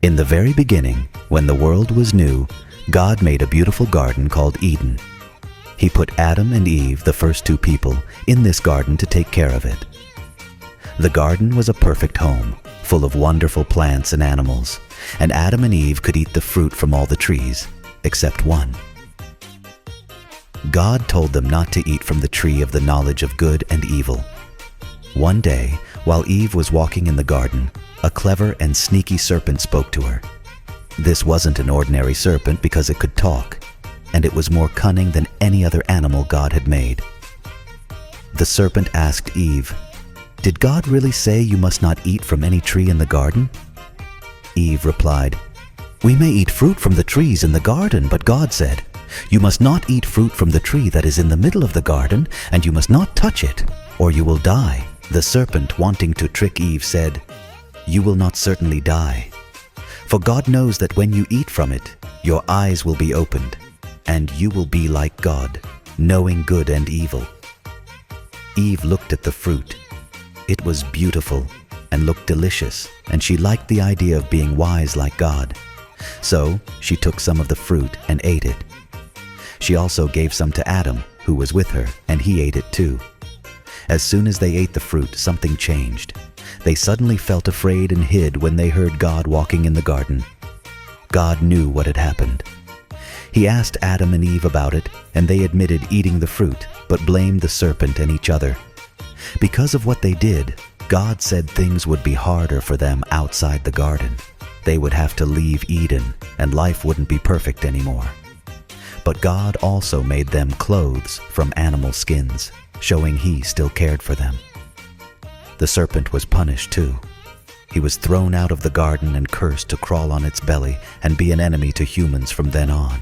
In the very beginning, when the world was new, God made a beautiful garden called Eden. He put Adam and Eve, the first two people, in this garden to take care of it. The garden was a perfect home, full of wonderful plants and animals, and Adam and Eve could eat the fruit from all the trees, except one. God told them not to eat from the tree of the knowledge of good and evil. One day, while Eve was walking in the garden, a clever and sneaky serpent spoke to her. This wasn't an ordinary serpent because it could talk, and it was more cunning than any other animal God had made. The serpent asked Eve, "Did God really say you must not eat from any tree in the garden?" Eve replied, "We may eat fruit from the trees in the garden, but God said, 'You must not eat fruit from the tree that is in the middle of the garden, and you must not touch it, or you will die.'" The serpent, wanting to trick Eve, said, "You will not certainly die. For God knows that when you eat from it, your eyes will be opened, and you will be like God, knowing good and evil." Eve looked at the fruit. It was beautiful and looked delicious, and she liked the idea of being wise like God. So she took some of the fruit and ate it. She also gave some to Adam, who was with her, and he ate it too. As soon as they ate the fruit, something changed. They suddenly felt afraid and hid when they heard God walking in the garden. God knew what had happened. He asked Adam and Eve about it, and they admitted eating the fruit, but blamed the serpent and each other. Because of what they did, God said things would be harder for them outside the garden. They would have to leave Eden, and life wouldn't be perfect anymore. But God also made them clothes from animal skins, showing He still cared for them. The serpent was punished too. He was thrown out of the garden and cursed to crawl on its belly and be an enemy to humans from then on.